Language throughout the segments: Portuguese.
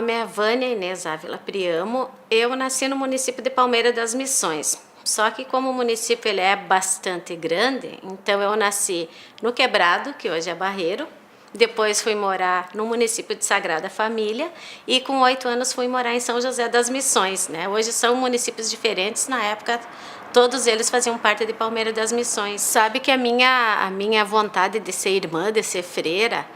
nome é Vânia Inês Ávila Priamo. Eu nasci no município de Palmeira das Missões. Só que como o município ele é bastante grande, então eu nasci no Quebrado, que hoje é Barreiro. Depois fui morar no município de Sagrada Família e com 8 anos fui morar em São José das Missões, né? Hoje são municípios diferentes, na época todos eles faziam parte de Palmeira das Missões. Sabe que a minha vontade de ser irmã, de ser freira,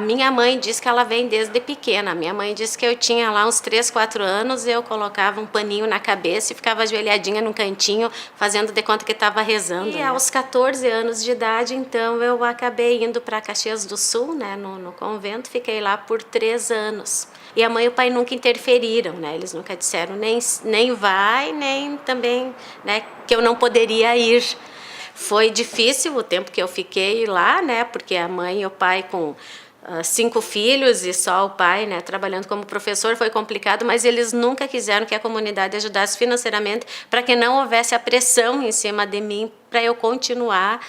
minha mãe diz que ela vem desde pequena. Minha mãe disse que eu tinha lá uns 3, 4 anos, eu colocava um paninho na cabeça e ficava ajoelhadinha num cantinho, fazendo de conta que estava rezando. E aos 14 anos de idade, então, eu acabei indo para Caxias do Sul, né, no convento, fiquei lá por 3 anos. E a mãe e o pai nunca interferiram, né? Eles nunca disseram nem vai, nem também, né, que eu não poderia ir. Foi difícil o tempo que eu fiquei lá, né? Porque a mãe e o pai com 5 filhos e só o pai, né, trabalhando como professor, foi complicado, mas eles nunca quiseram que a comunidade ajudasse financeiramente para que não houvesse a pressão em cima de mim para eu continuar,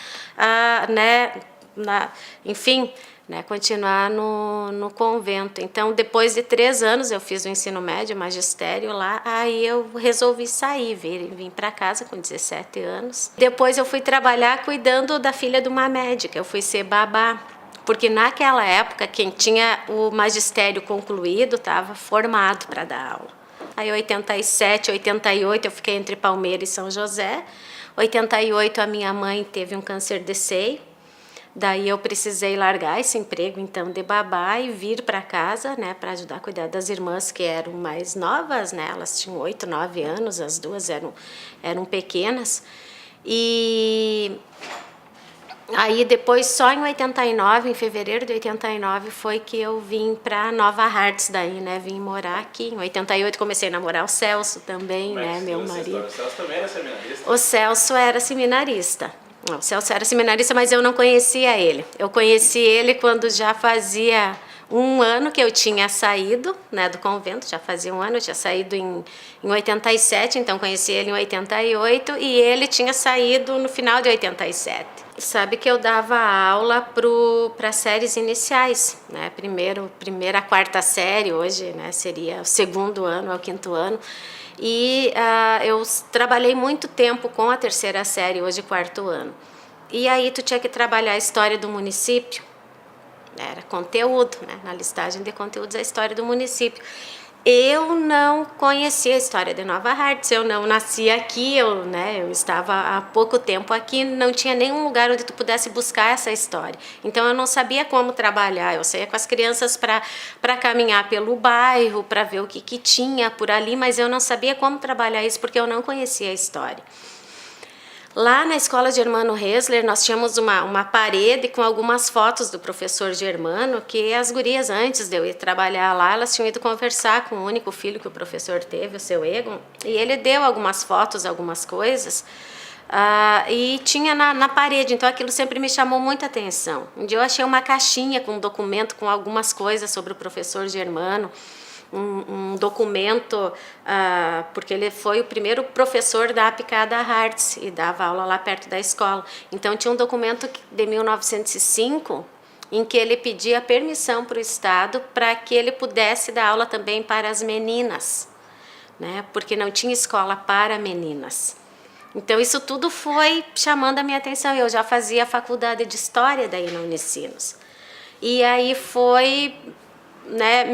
enfim, né, continuar no convento. Então, depois de 3 anos, eu fiz o ensino médio, magistério lá, aí eu resolvi sair, vim para casa com 17 anos. Depois eu fui trabalhar cuidando da filha de uma médica, eu fui ser babá, porque naquela época, quem tinha o magistério concluído estava formado para dar aula. Aí, 87, 88, eu fiquei entre Palmeira e São José. 88, a minha mãe teve um câncer de seio. Daí eu precisei largar esse emprego, então, de babá e vir para casa, né, para ajudar a cuidar das irmãs que eram mais novas, né, elas tinham 8, 9 anos, as duas eram pequenas. E aí depois, só em 89, em fevereiro de 89, foi que eu vim para Nova Hartz daí, né, vim morar aqui. Em 88 comecei a namorar o Celso também, né, meu marido. O Celso também era seminarista? O Celso era seminarista. O Celso era seminarista, mas eu não conhecia ele. Eu conheci ele quando já fazia 1 ano que eu tinha saído, né, do convento, já fazia 1 ano, eu tinha saído em 87, então conheci ele em 88 e ele tinha saído no final de 87. Sabe que eu dava aula para séries iniciais, né, primeira a 4ª série, hoje, né, seria o 2º ano, ao 5º ano. E eu trabalhei muito tempo com a 3ª série, hoje 4º ano. E aí tu tinha que trabalhar a história do município, era conteúdo, né? Na listagem de conteúdos a história do município. Eu não conhecia a história de Nova Hartz, eu não nasci aqui, eu estava há pouco tempo aqui, não tinha nenhum lugar onde tu pudesse buscar essa história. Então eu não sabia como trabalhar, eu saía com as crianças para caminhar pelo bairro, para ver o que tinha por ali, mas eu não sabia como trabalhar isso porque eu não conhecia a história. Lá na escola Germano Hesler, nós tínhamos uma parede com algumas fotos do professor Germano, que as gurias, antes de eu ir trabalhar lá, elas tinham ido conversar com o único filho que o professor teve, o seu Egon, e ele deu algumas fotos, algumas coisas, e tinha na parede, então aquilo sempre me chamou muita atenção. Um dia eu achei uma caixinha com um documento com algumas coisas sobre o professor Germano, um documento, porque ele foi o primeiro professor da Apicada Hartz e dava aula lá perto da escola. Então tinha um documento de 1905 em que ele pedia permissão para o Estado para que ele pudesse dar aula também para as meninas, né? Porque não tinha escola para meninas. Então isso tudo foi chamando a minha atenção. Eu já fazia faculdade de História daí na Unicinos. E aí foi, né,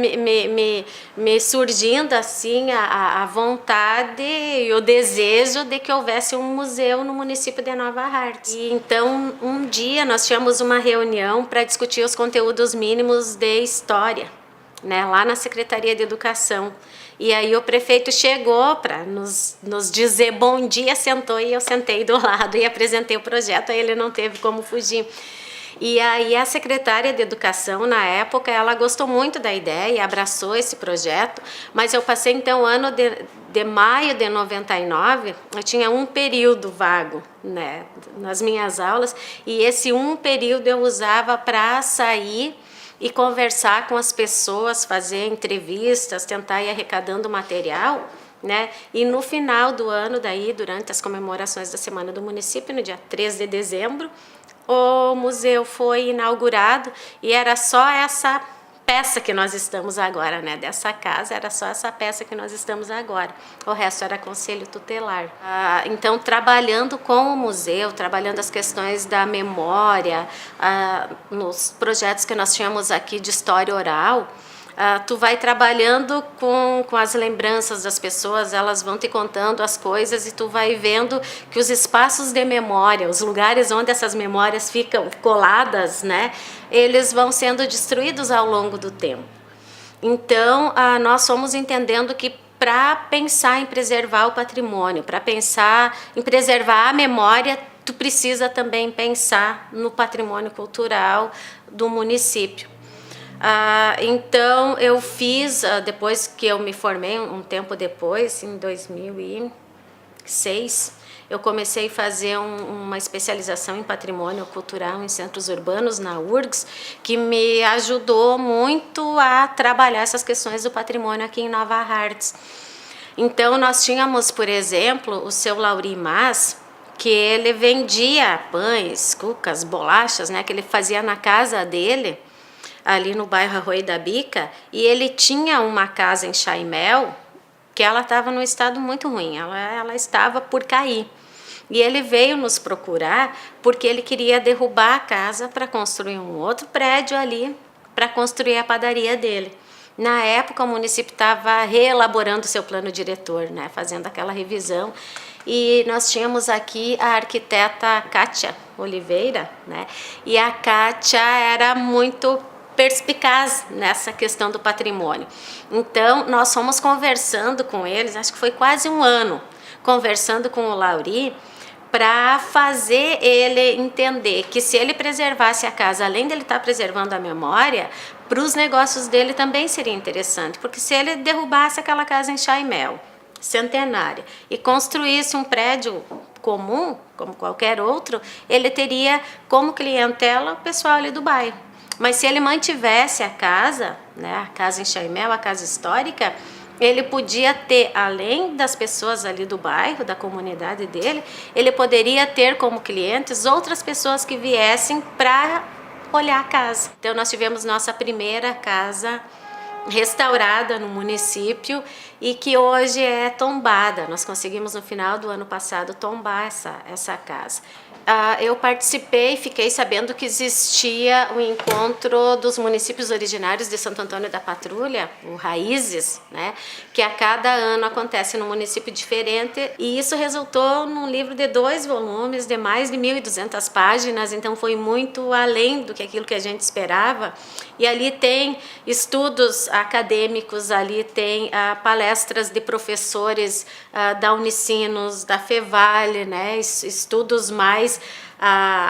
me surgindo assim a vontade e o desejo de que houvesse um museu no município de Nova Hartz. E então um dia nós tivemos uma reunião para discutir os conteúdos mínimos de história, né, lá na Secretaria de Educação. E aí o prefeito chegou para nos dizer bom dia, sentou e eu sentei do lado e apresentei o projeto, aí ele não teve como fugir. E aí a secretária de Educação, na época, ela gostou muito da ideia e abraçou esse projeto, mas eu passei, então, o ano de maio de 99, eu tinha um período vago, né, nas minhas aulas, e esse um período eu usava para sair e conversar com as pessoas, fazer entrevistas, tentar ir arrecadando material, né? E no final do ano, daí, durante as comemorações da Semana do Município, no dia 3 de dezembro, o museu foi inaugurado e era só essa peça que nós estamos agora, né? Dessa casa era só essa peça que nós estamos agora. O resto era conselho tutelar. Então, trabalhando com o museu, trabalhando as questões da memória, nos projetos que nós tínhamos aqui de história oral, tu vai trabalhando com as lembranças das pessoas, elas vão te contando as coisas e tu vai vendo que os espaços de memória, os lugares onde essas memórias ficam coladas, né, eles vão sendo destruídos ao longo do tempo. Então, nós fomos entendendo que para pensar em preservar o patrimônio, para pensar em preservar a memória, tu precisa também pensar no patrimônio cultural do município. Então, eu fiz, depois que eu me formei, um tempo depois, em 2006, eu comecei a fazer uma especialização em patrimônio cultural em centros urbanos, na URGS, que me ajudou muito a trabalhar essas questões do patrimônio aqui em Nova Hartz. Então, nós tínhamos, por exemplo, o seu Lauri Mas, que ele vendia pães, cucas, bolachas, né, que ele fazia na casa dele, ali no bairro Arroio da Bica, e ele tinha uma casa em Chaimel que ela estava num estado muito ruim, ela estava por cair. E ele veio nos procurar porque ele queria derrubar a casa para construir um outro prédio ali, para construir a padaria dele. Na época, o município estava reelaborando seu plano diretor, né, fazendo aquela revisão, e nós tínhamos aqui a arquiteta Kátia Oliveira, né, e a Kátia era muito perspicaz nessa questão do patrimônio. Então, nós fomos conversando com eles, acho que foi quase um ano, conversando com o Lauri, para fazer ele entender que se ele preservasse a casa, além de ele estar preservando a memória, para os negócios dele também seria interessante, porque se ele derrubasse aquela casa em Chaimel, centenária, e construísse um prédio comum, como qualquer outro, ele teria como clientela o pessoal ali do bairro. Mas se ele mantivesse a casa, né, a casa em Chaimel, a casa histórica, ele podia ter, além das pessoas ali do bairro, da comunidade dele, ele poderia ter como clientes outras pessoas que viessem para olhar a casa. Então, nós tivemos nossa primeira casa restaurada no município e que hoje é tombada. Nós conseguimos, no final do ano passado, tombar essa casa. Eu participei e fiquei sabendo que existia o encontro dos municípios originários de Santo Antônio da Patrulha, o Raízes, né, que a cada ano acontece num município diferente, e isso resultou num livro de 2 volumes, de mais de 1.200 páginas, então foi muito além do que aquilo que a gente esperava, e ali tem estudos acadêmicos, ali tem palestras de professores da Unicinos, da Fevale, né, estudos mais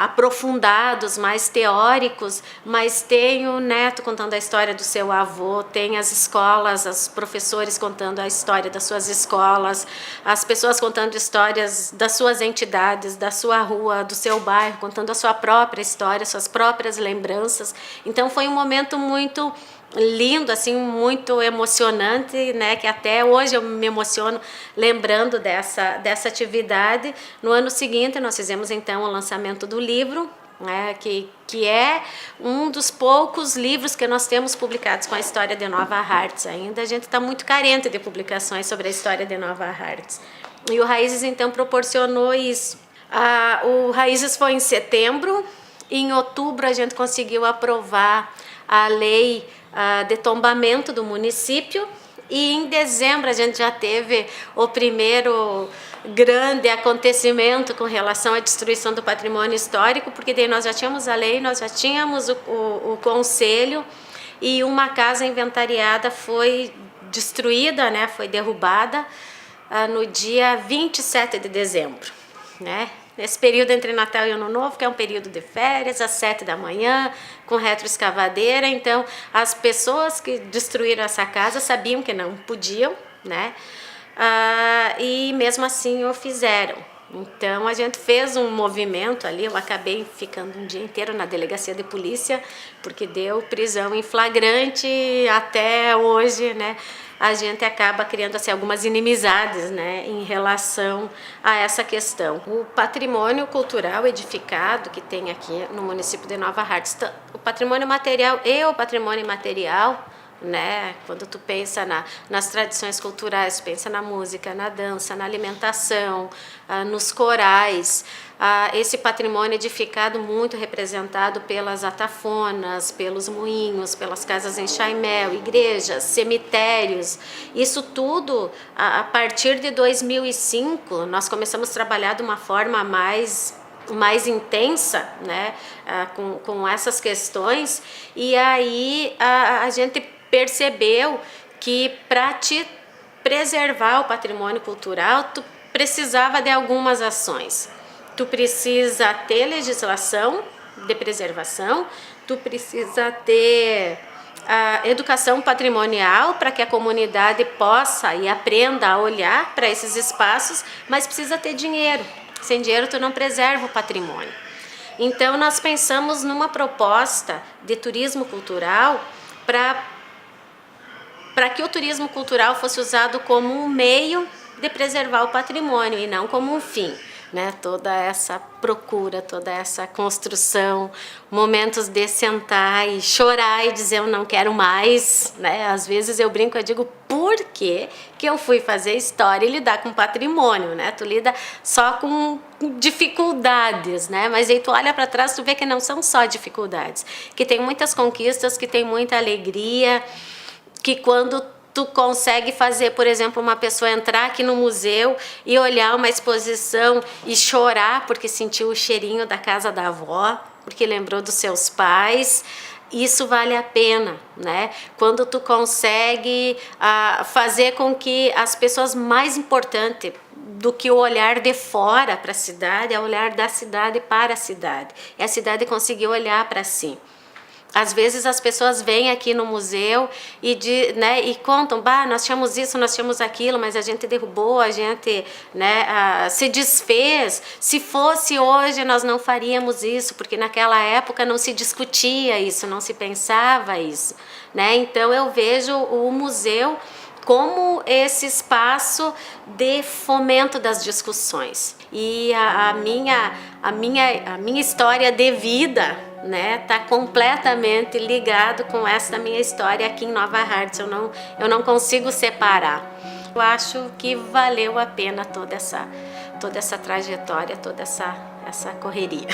aprofundados, mais teóricos, mas tem o neto contando a história do seu avô, tem as escolas, os professores contando a história das suas escolas, as pessoas contando histórias das suas entidades, da sua rua, do seu bairro, contando a sua própria história, suas próprias lembranças. Então foi um momento muito lindo, assim, muito emocionante, né, que até hoje eu me emociono lembrando dessa atividade. No ano seguinte nós fizemos então o lançamento do livro, né, que é um dos poucos livros que nós temos publicados com a história de Nova Hartz. Ainda a gente está muito carente de publicações sobre a história de Nova Hartz. E o Raízes então proporcionou isso. O Raízes foi em setembro, e em outubro a gente conseguiu aprovar a lei de tombamento do município, e em dezembro a gente já teve o primeiro grande acontecimento com relação à destruição do patrimônio histórico, porque daí nós já tínhamos a lei, nós já tínhamos o conselho, e uma casa inventariada foi destruída, né, foi derrubada no dia 27 de dezembro, né? Nesse período entre Natal e Ano Novo, que é um período de férias, às 7 da manhã, com retroescavadeira. Então, as pessoas que destruíram essa casa sabiam que não podiam, né? E mesmo assim o fizeram. Então, a gente fez um movimento ali, eu acabei ficando um dia inteiro na delegacia de polícia, porque deu prisão em flagrante até hoje, né? a gente acaba criando assim, algumas inimizades, né, em relação a essa questão. O patrimônio cultural edificado que tem aqui no município de Nova Hartz, o patrimônio material e o patrimônio imaterial, né? Quando tu pensa nas tradições culturais, pensa na música, na dança, na alimentação, nos corais, esse patrimônio edificado muito representado pelas atafonas, pelos moinhos, pelas casas em Chaimel, igrejas, cemitérios, isso tudo a partir de 2005 nós começamos a trabalhar de uma forma mais intensa, né, com essas questões, e aí a gente percebeu que para te preservar o patrimônio cultural, tu precisava de algumas ações. Tu precisa ter legislação de preservação, tu precisa ter a educação patrimonial para que a comunidade possa e aprenda a olhar para esses espaços, mas precisa ter dinheiro. Sem dinheiro tu não preserva o patrimônio. Então nós pensamos numa proposta de turismo cultural para que o turismo cultural fosse usado como um meio de preservar o patrimônio e não como um fim, né? Toda essa procura, toda essa construção, momentos de sentar e chorar e dizer eu não quero mais, né? Às vezes eu brinco, eu digo por que eu fui fazer história e lidar com patrimônio, né? Tu lida só com dificuldades, né? Mas aí tu olha para trás, tu vê que não são só dificuldades, que tem muitas conquistas, que tem muita alegria, que quando tu consegue fazer, por exemplo, uma pessoa entrar aqui no museu e olhar uma exposição e chorar porque sentiu o cheirinho da casa da avó, porque lembrou dos seus pais, isso vale a pena, né? Quando tu consegue fazer com que as pessoas, mais importante do que o olhar de fora para a cidade, é o olhar da cidade para a cidade. E a cidade conseguir olhar para si. Às vezes as pessoas vêm aqui no museu e contam, nós tínhamos isso, nós tínhamos aquilo, mas a gente derrubou, a gente, né, se desfez. Se fosse hoje, nós não faríamos isso, porque naquela época não se discutia isso, não se pensava isso, né? Então eu vejo o museu como esse espaço de fomento das discussões. E a minha história de vida, né, tá completamente ligado com essa minha história aqui em Nova Hartz. Eu não consigo separar. Eu acho que valeu a pena toda essa trajetória, toda essa correria.